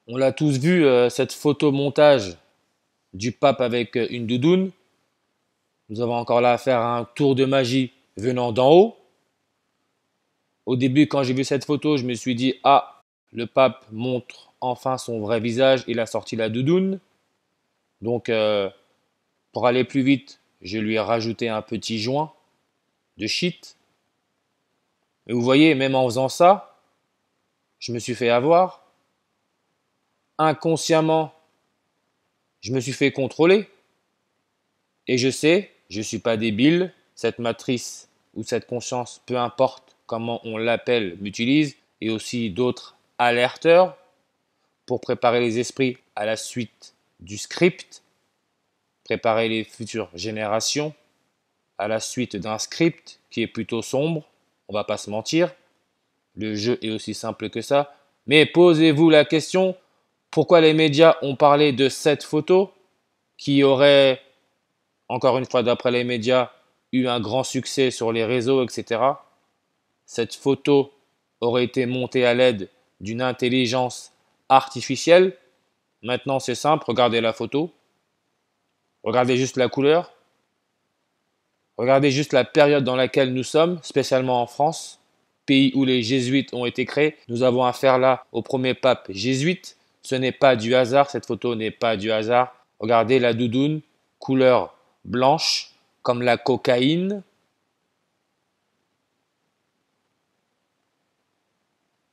On l'a tous vu, cette photo montage du pape avec une doudoune. Nous avons encore là affaire à un tour de magie venant d'en haut. Au début, quand j'ai vu cette photo, je me suis dit, ah, le pape montre enfin son vrai visage, il a sorti la doudoune. Donc, pour aller plus vite, je lui ai rajouté un petit joint de shit. Et vous voyez, même en faisant ça, je me suis fait avoir. Inconsciemment, je me suis fait contrôler. Et je sais, je ne suis pas débile, cette matrice ou cette conscience, peu importe comment on l'appelle, m'utilise, et aussi d'autres alerteurs pour préparer les esprits à la suite du script, préparer les futures générations à la suite d'un script qui est plutôt sombre, on va pas se mentir, le jeu est aussi simple que ça, mais posez-vous la question, pourquoi les médias ont parlé de cette photo qui aurait, encore une fois d'après les médias, eu un grand succès sur les réseaux, etc. Cette photo aurait été montée à l'aide d'une intelligence artificielle. Maintenant, c'est simple, regardez la photo, regardez juste la couleur, regardez juste la période dans laquelle nous sommes, spécialement en France, pays où les jésuites ont été créés. Nous avons affaire là au premier pape jésuite. Ce n'est pas du hasard, cette photo n'est pas du hasard. Regardez la doudoune, couleur blanche, comme la cocaïne.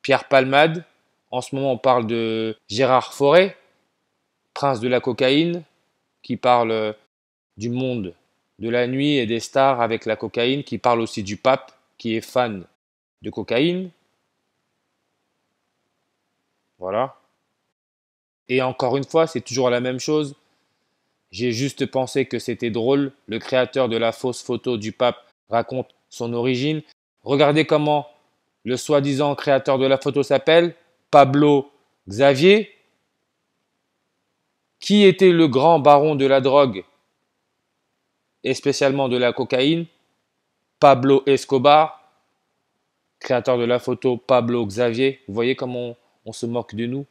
Pierre Palmade, en ce moment on parle de Gérard Fauré, prince de la cocaïne, qui parle du monde de la nuit et des stars avec la cocaïne, qui parle aussi du pape, qui est fan de cocaïne. Voilà. Et encore une fois, c'est toujours la même chose. J'ai juste pensé que c'était drôle. Le créateur de la fausse photo du pape raconte son origine. Regardez comment le soi-disant créateur de la photo s'appelle Pablo Xavier. Qui était le grand baron de la drogue et spécialement de la cocaïne? Pablo Escobar, créateur de la photo Pablo Xavier. Vous voyez comment on se moque de nous?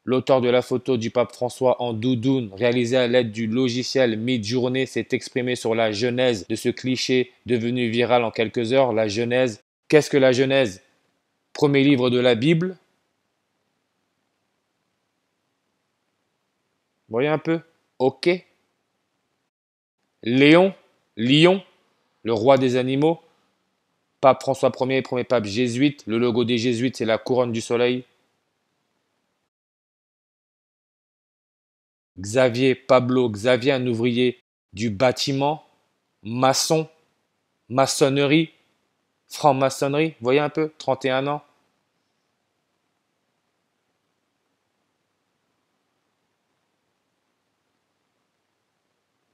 L'auteur de la photo du pape François en doudoune, réalisée à l'aide du logiciel Midjourney, s'est exprimé sur la genèse de ce cliché devenu viral en quelques heures. La Genèse. Qu'est-ce que la Genèse? Premier livre de la Bible. Vous voyez un peu? Ok. Léon, lion, le roi des animaux. Pape François Ier, premier pape jésuite. Le logo des jésuites, c'est la couronne du soleil. Xavier, Pablo Xavier, un ouvrier du bâtiment, maçon, maçonnerie, franc-maçonnerie, vous voyez un peu, 31 ans.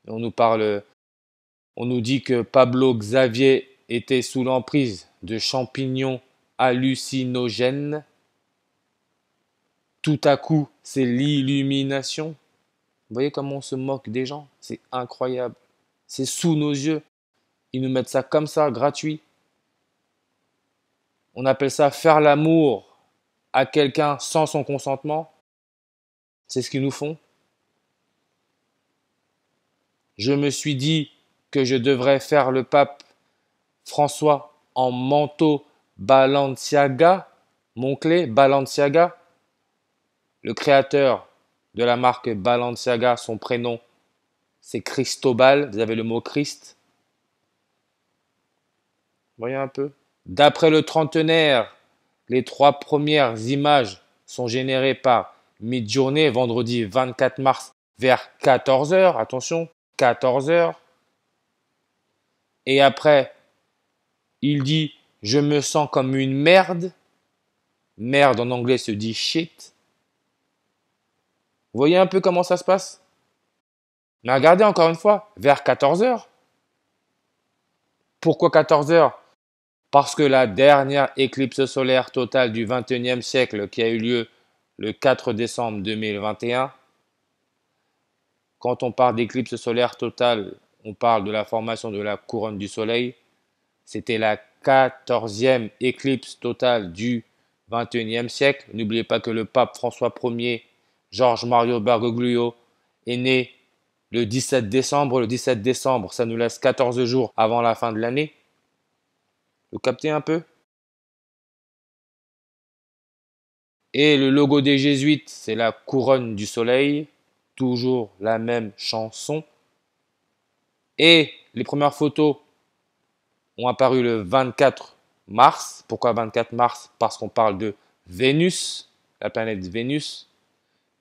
On nous parle, on nous dit que Pablo Xavier était sous l'emprise de champignons hallucinogènes. Tout à coup, c'est l'illumination. Vous voyez comment on se moque des gens? C'est incroyable. C'est sous nos yeux. Ils nous mettent ça comme ça, gratuit. On appelle ça faire l'amour à quelqu'un sans son consentement. C'est ce qu'ils nous font. Je me suis dit que je devrais faire le pape François en manteau Balenciaga, Moncler, Balenciaga, le créateur de la marque Balenciaga, son prénom c'est Cristobal, vous avez le mot Christ, voyez un peu. D'après le trentenaire, les trois premières images sont générées par Midjourney, vendredi 24 mars vers 14 heures. Attention, 14 heures. Et après, il dit je me sens comme une merde. Merde en anglais se dit shit. Vous voyez un peu comment ça se passe? Mais regardez encore une fois, vers 14 heures. Pourquoi 14 heures? Parce que la dernière éclipse solaire totale du XXIe siècle qui a eu lieu le 4 décembre 2021, quand on parle d'éclipse solaire totale, on parle de la formation de la couronne du soleil. C'était la 14e éclipse totale du XXIe siècle. N'oubliez pas que le pape François Ier, Georges Mario Bergoglio, est né le 17 décembre. Le 17 décembre, ça nous laisse 14 jours avant la fin de l'année. Vous captez un peu? Et le logo des jésuites, c'est la couronne du soleil. Toujours la même chanson. Et les premières photos ont apparu le 24 mars. Pourquoi 24 mars? Parce qu'on parle de Vénus, la planète Vénus,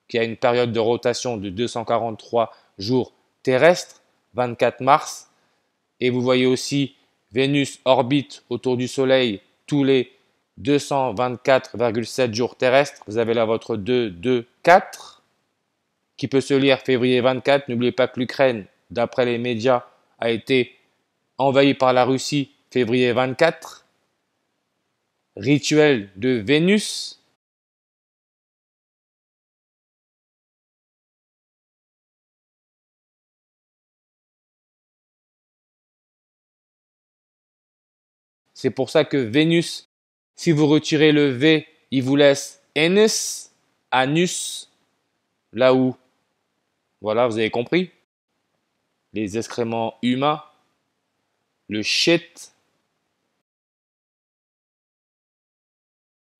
qui a une période de rotation de 243 jours terrestres, 24 mars. Et vous voyez aussi Vénus orbite autour du Soleil tous les 224,7 jours terrestres. Vous avez là votre 2, 2, 4, qui peut se lire février 24. N'oubliez pas que l'Ukraine, d'après les médias, a été envahie par la Russie février 24. Rituel de Vénus. C'est pour ça que Vénus, si vous retirez le V, il vous laisse anus, anus, là où, voilà, vous avez compris, les excréments humains, le shit,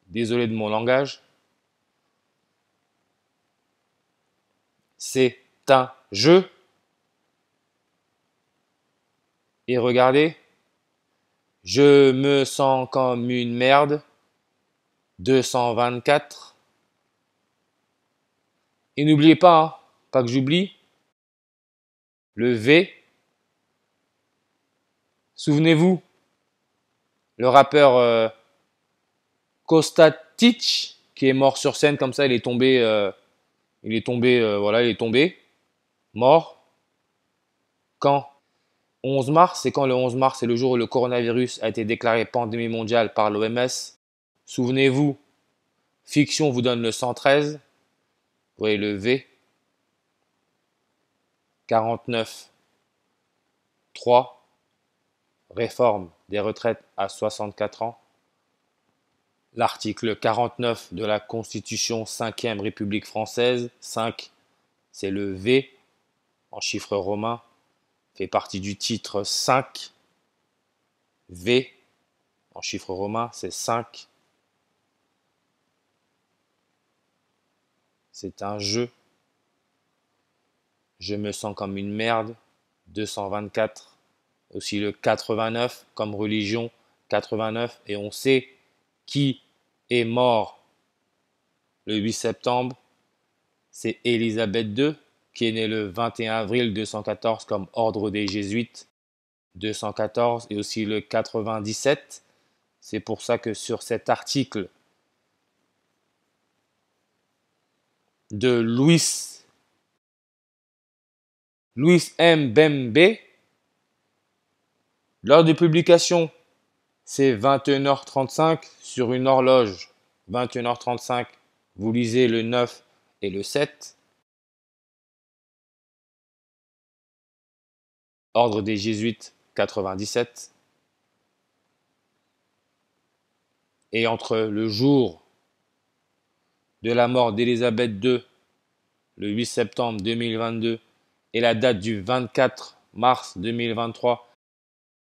désolé de mon langage, c'est un jeu. Et regardez, je me sens comme une merde, 224. Et n'oubliez pas, hein, pas que j'oublie, le V. Souvenez-vous, le rappeur Kostatic, qui est mort sur scène comme ça, il est tombé, voilà, il est tombé, mort. Quand 11 mars, c'est quand le 11 mars, c'est le jour où le coronavirus a été déclaré pandémie mondiale par l'OMS. Souvenez-vous, fiction vous donne le 113, vous voyez le V, 49, 3, réforme des retraites à 64 ans. L'article 49 de la Constitution 5e République française, 5, c'est le V en chiffres romains, fait partie du titre 5. V en chiffres romains, c'est 5. C'est un jeu. Je me sens comme une merde, 224. Aussi le 89 comme religion, 89. Et on sait qui est mort le 8 septembre. C'est Élisabeth II, qui est née le 21 avril 214 comme ordre des Jésuites, 214, et aussi le 97. C'est pour ça que sur cet article de Louis Mbembe, l'heure de publication, c'est 21h35 sur une horloge. 21h35, vous lisez le 9 et le 7. Ordre des Jésuites, 97. Et entre le jour de la mort d'Élisabeth II, le 8 septembre 2022, et la date du 24 mars 2023,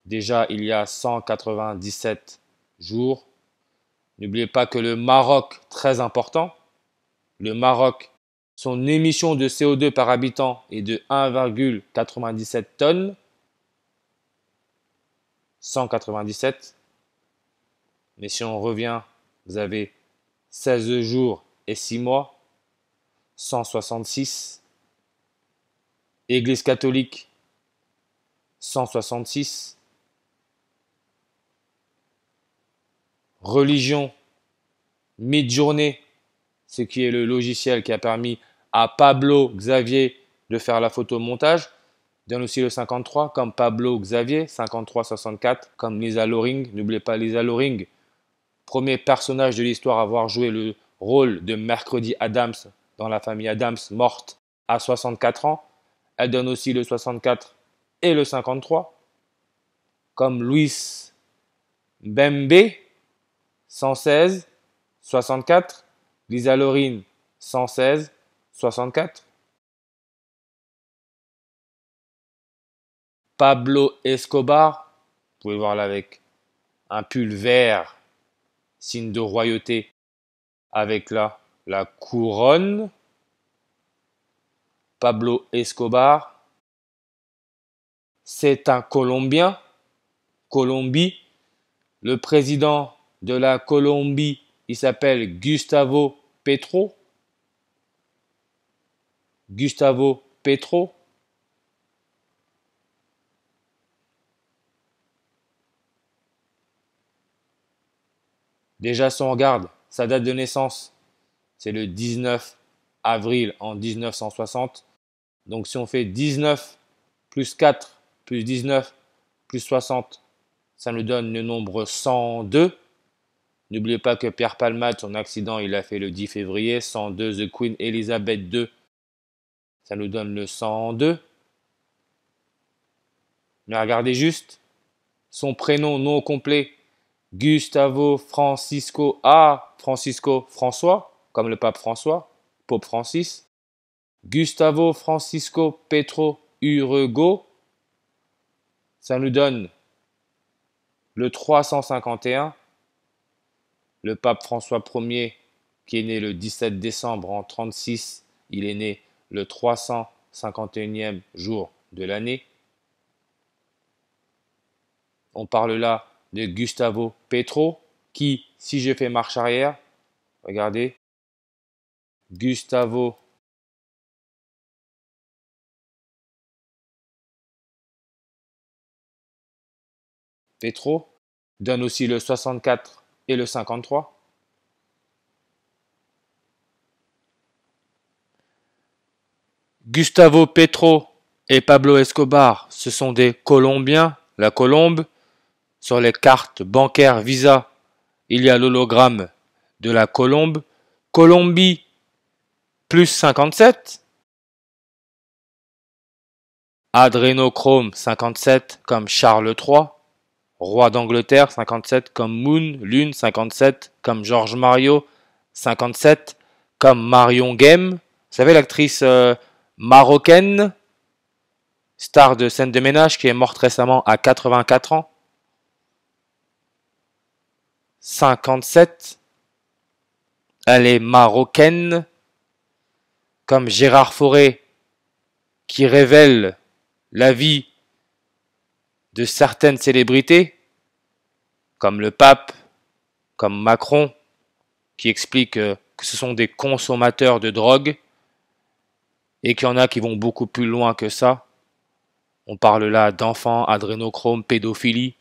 déjà il y a 197 jours. N'oubliez pas que le Maroc, très important, le Maroc, son émission de CO2 par habitant est de 1,97 tonnes. 197. Mais si on revient, vous avez 16 jours et 6 mois, 166. Église catholique, 166. Religion, Midjourney, ce qui est le logiciel qui a permis à Pablo Xavier de faire la photomontage, donne aussi le 53 comme Pablo Xavier, 53-64 comme Lisa Loring. N'oubliez pas Lisa Loring, premier personnage de l'histoire à avoir joué le rôle de Mercredi Adams dans la famille Adams, morte à 64 ans. Elle donne aussi le 64 et le 53 comme Louis Mbembe, 116, 64. Lisa Loring, 116, 64. Pablo Escobar, vous pouvez voir là avec un pull vert, signe de royauté, avec là la couronne. Pablo Escobar, c'est un Colombien. Colombie. Le président de la Colombie, il s'appelle Gustavo Petro. Gustavo Petro. Déjà, si on regarde sa date de naissance, c'est le 19 avril en 1960. Donc si on fait 19 plus 4 plus 19 plus 60, ça nous donne le nombre 102. N'oubliez pas que Pierre Palmade, son accident, il l'a fait le 10 février. 102, The Queen Elizabeth II, ça nous donne le 102. Mais regardez juste, son prénom non complet, Gustavo Francisco A. Francisco François, comme le pape François, Pope Francis. Gustavo Francisco Petro Urrego, ça nous donne le 351. Le pape François Ier, qui est né le 17 décembre en 36, il est né le 351e jour de l'année. On parle là de Gustavo Petro, qui, si je fais marche arrière, regardez, Gustavo Petro donne aussi le 64 et le 53. Gustavo Petro et Pablo Escobar, ce sont des Colombiens, la Colombe. Sur les cartes bancaires Visa, il y a l'hologramme de la Colombe. Colombie, plus 57. Adrénochrome, 57, comme Charles III. Roi d'Angleterre, 57, comme Moon. Lune, 57, comme George Mario. 57, comme Marion Game. Vous savez, l'actrice marocaine, star de scène de ménage, qui est morte récemment à 84 ans. 57. Elle est marocaine, comme Gérard Fauré, qui révèle la vie de certaines célébrités, comme le pape, comme Macron, qui explique que ce sont des consommateurs de drogue et qu'il y en a qui vont beaucoup plus loin que ça. On parle là d'enfants, adrénochrome, pédophilie,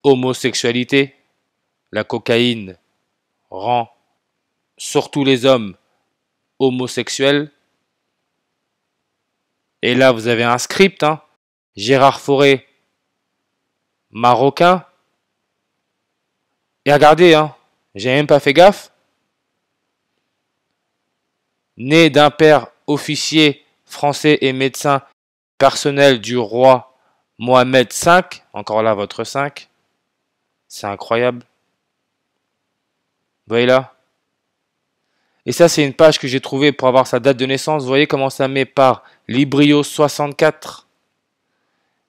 homosexualité. La cocaïne rend surtout les hommes homosexuels. Et là, vous avez un script, hein. Gérard Fauré, marocain. Et regardez, hein, j'ai même pas fait gaffe. Né d'un père officier français et médecin personnel du roi Mohamed V. Encore là, votre 5. C'est incroyable. Vous voyez là? Et ça, c'est une page que j'ai trouvée pour avoir sa date de naissance. Vous voyez comment ça met par Librio 64.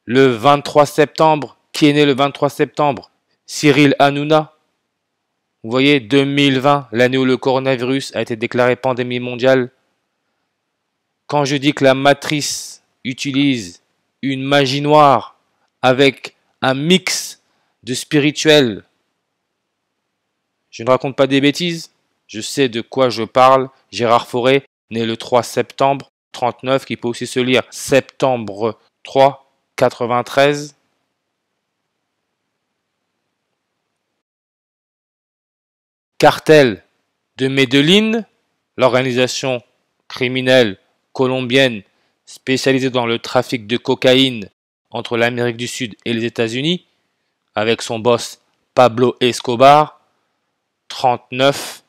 Le 23 septembre. Qui est né le 23 septembre? Cyril Hanouna. Vous voyez, 2020, l'année où le coronavirus a été déclaré pandémie mondiale. Quand je dis que la matrice utilise une magie noire avec un mix de spirituel, je ne raconte pas des bêtises. Je sais de quoi je parle. Gérard Fauré, né le 3 septembre 39, qui peut aussi se lire septembre 3, 93. Cartel de Medellín, l'organisation criminelle colombienne spécialisée dans le trafic de cocaïne entre l'Amérique du Sud et les États-Unis, avec son boss Pablo Escobar, 39.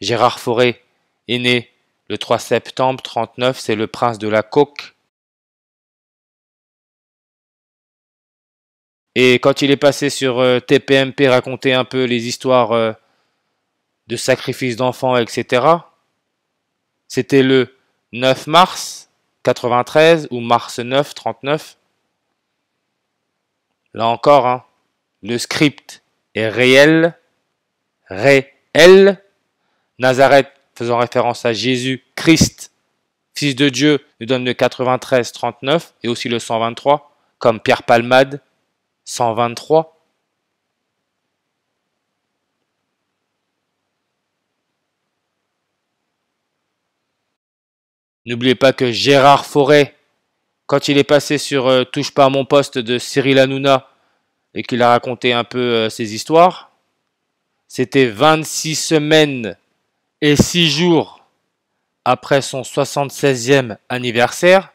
Gérard Fauré est né le 3 septembre 39, c'est le prince de la coke. Et quand il est passé sur TPMP raconter un peu les histoires de sacrifices d'enfants, etc., c'était le 9 mars 93 ou mars 9, 39. Là encore, hein, le script est réel. Nazareth, faisant référence à Jésus Christ, Fils de Dieu, nous donne le 93, 39 et aussi le 123, comme Pierre Palmade, 123. N'oubliez pas que Gérard Forêt, quand il est passé sur Touche pas à mon poste de Cyril Hanouna et qu'il a raconté un peu ses histoires, c'était 26 semaines et 6 jours après son 76e anniversaire.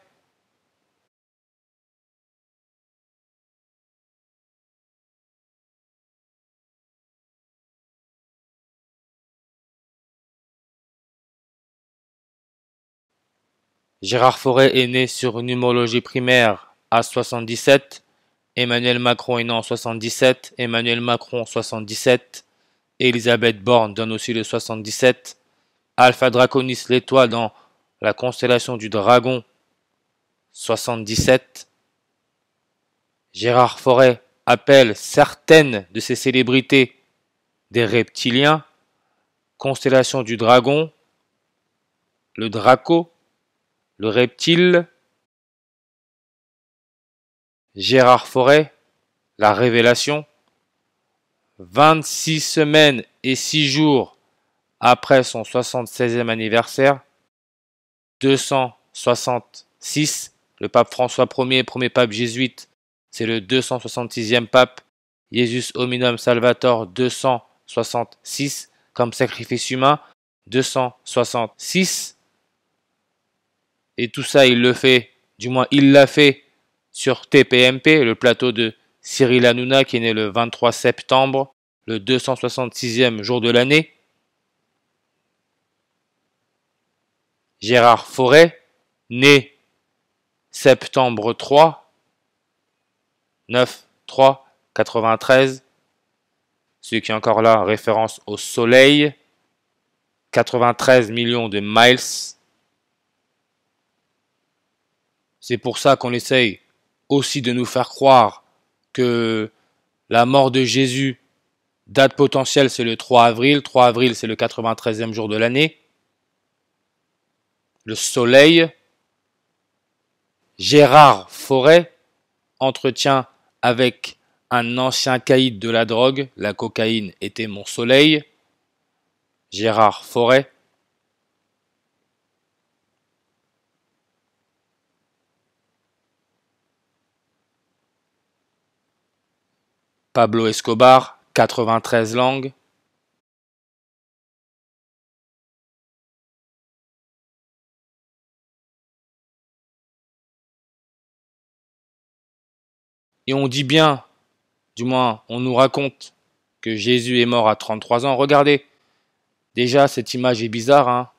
Gérard Forêt est né sur une numérologie primaire à 77. Emmanuel Macron est né en 77. Emmanuel Macron 77. Elisabeth Borne donne aussi le 77. Alpha Draconis, l'étoile dans la constellation du Dragon, 77. Gérard Forêt appelle certaines de ces célébrités des reptiliens. Constellation du Dragon, le Draco, le reptile. Gérard Forêt, la révélation. 26 semaines et 6 jours après son 76e anniversaire, 266, le pape François Ier, premier pape jésuite, c'est le 266e pape, Jesus Hominum Salvator 266, comme sacrifice humain, 266, et tout ça il le fait, du moins il l'a fait sur TPMP, le plateau de Cyril Hanouna qui est né le 23 septembre, le 266e jour de l'année. Gérard Forêt, né septembre 3, 9, 3, 93. Celui qui est encore là, référence au soleil. 93 millions de miles. C'est pour ça qu'on essaye aussi de nous faire croire que la mort de Jésus, date potentielle, c'est le 3 avril. 3 avril, c'est le 93e jour de l'année. Le soleil. Gérard Forêt, entretien avec un ancien caïd de la drogue. La cocaïne était mon soleil. Gérard Forêt. Pablo Escobar, 93 langues. Et on dit bien, du moins on nous raconte que Jésus est mort à 33 ans. Regardez, déjà cette image est bizarre, hein.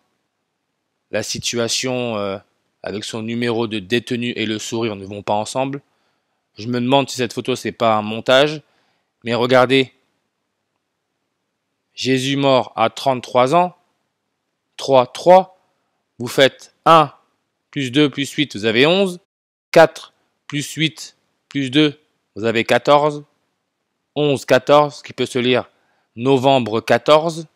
La situation avec son numéro de détenu et le sourire ne vont pas ensemble. Je me demande si cette photo c'est pas un montage. Mais regardez, Jésus mort à 33 ans, 3, 3, vous faites 1 plus 2 plus 8, vous avez 11, 4 plus 8 plus 2, vous avez 14, 11, 14, qui peut se lire novembre 14.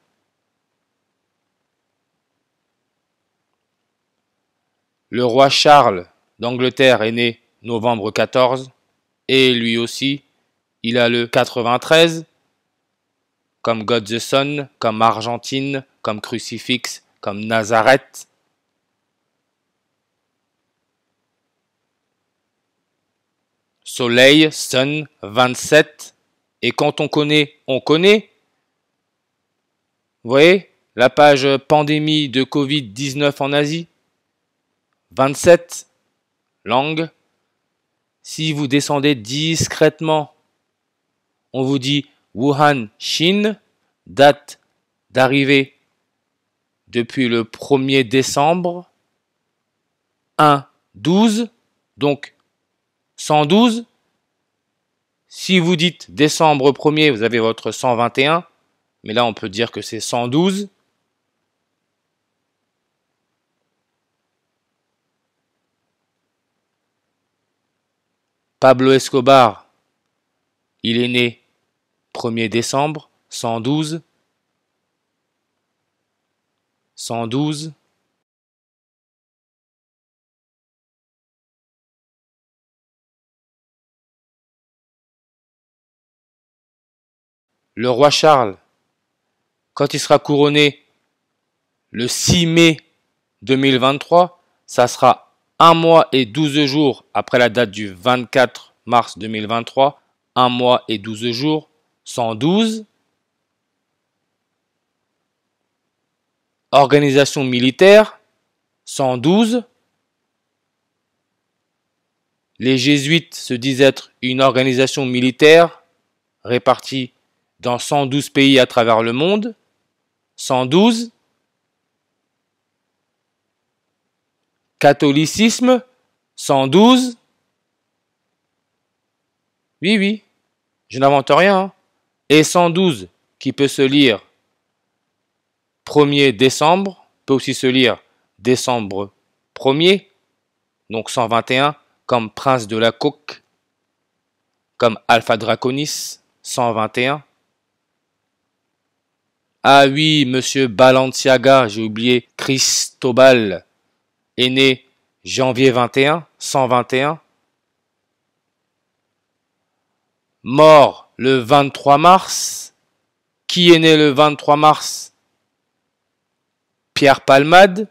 Le roi Charles d'Angleterre est né novembre 14, et lui aussi, il a le 93, comme God the Son, comme Argentine, comme Crucifix, comme Nazareth. Soleil, Sun, 27. Et quand on connaît, on connaît. Vous voyez, la page pandémie de Covid-19 en Asie. 27. Langue. Si vous descendez discrètement, on vous dit Wuhan, Chine, date d'arrivée depuis le 1er décembre, 1, 12, donc 112, Si vous dites décembre 1er, vous avez votre 121, mais là on peut dire que c'est 112. Pablo Escobar, il est né 1er décembre, 112. 112. Le roi Charles, quand il sera couronné le 6 mai 2023, ça sera 1 mois et 12 jours après la date du 24 mars 2023. 1 mois et 12 jours, 112. Organisation militaire, 112. Les jésuites se disent être une organisation militaire répartie dans 112 pays à travers le monde, 112. Catholicisme, 112. Oui, oui, je n'invente rien. Hein. Et 112, qui peut se lire 1er décembre, peut aussi se lire décembre 1er, donc 121, comme Prince de la Coque, comme Alpha Draconis, 121. Ah oui, monsieur Balenciaga, j'ai oublié, Cristobal, est né janvier 21, 121. Mort le 23 mars. Qui est né le 23 mars? Pierre Palmade.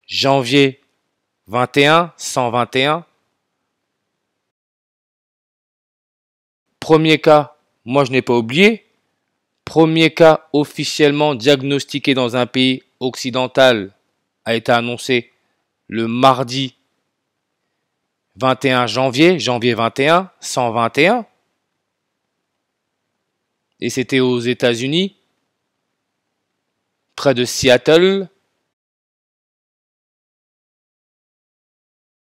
Janvier 21, 121. Premier cas, moi je n'ai pas oublié. Premier cas officiellement diagnostiqué dans un pays occidental a été annoncé le mardi 21 janvier, janvier 21, 121. Et c'était aux États-Unis, près de Seattle.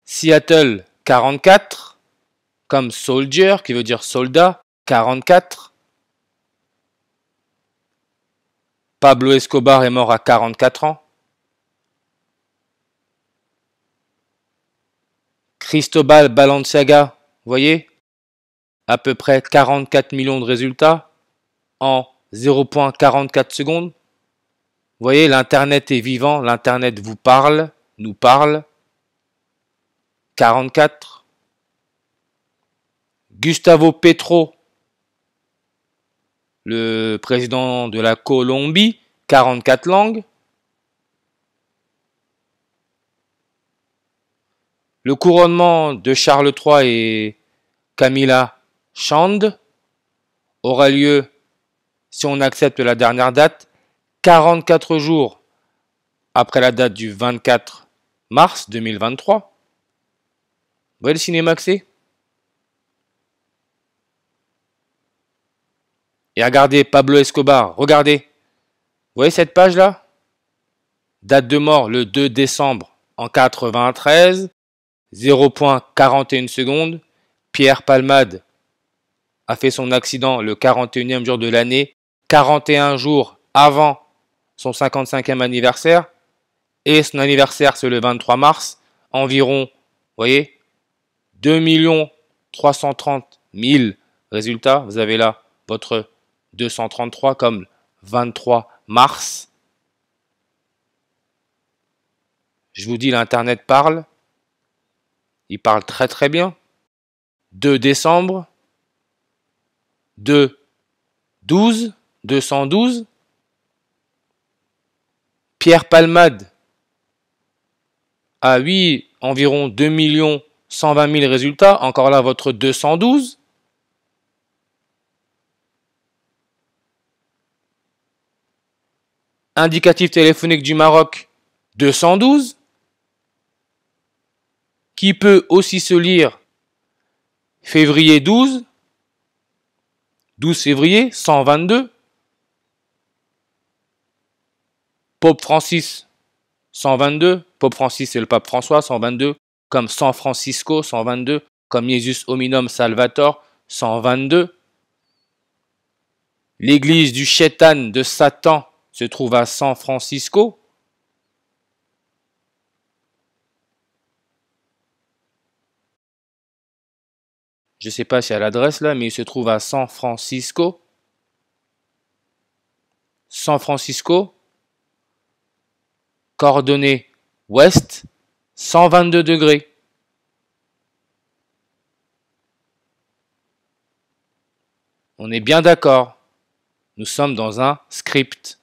Seattle 44, comme soldier, qui veut dire soldat, 44. Pablo Escobar est mort à 44 ans. Cristobal Balenciaga, vous voyez, à peu près 44 millions de résultats en 0,44 secondes. Vous voyez, l'Internet est vivant, l'Internet vous parle, nous parle. 44. Gustavo Petro, le président de la Colombie, 44 langues. Le couronnement de Charles III et Camilla Chand aura lieu, si on accepte la dernière date, 44 jours après la date du 24 mars 2023. Vous voyez le cinéma que c'est? Et regardez Pablo Escobar, regardez. Vous voyez cette page-là? Date de mort le 2 décembre en 93, 0,41 secondes. Pierre Palmade a fait son accident le 41e jour de l'année, 41 jours avant son 55e anniversaire. Et son anniversaire, c'est le 23 mars. Environ, vous voyez, 2 330 000 résultats. Vous avez là votre 233 comme 23 mars. Je vous dis, l'Internet parle. Il parle très très bien. 2 décembre. 2, 12, 212. Pierre Palmade. Ah oui, environ 2 120 000 résultats. Encore là, votre 212. Indicatif téléphonique du Maroc, 212. Qui peut aussi se lire février 12. 12 février, 122. Pope Francis, 122, Pope Francis c'est le pape François, 122, comme San Francisco, 122, comme Jesus Hominum Salvator, 122. L'église du Chétan de Satan se trouve à San Francisco. Je ne sais pas si à l'adresse là, mais il se trouve à San Francisco. San Francisco, coordonnées ouest, 122 degrés. On est bien d'accord. Nous sommes dans un script.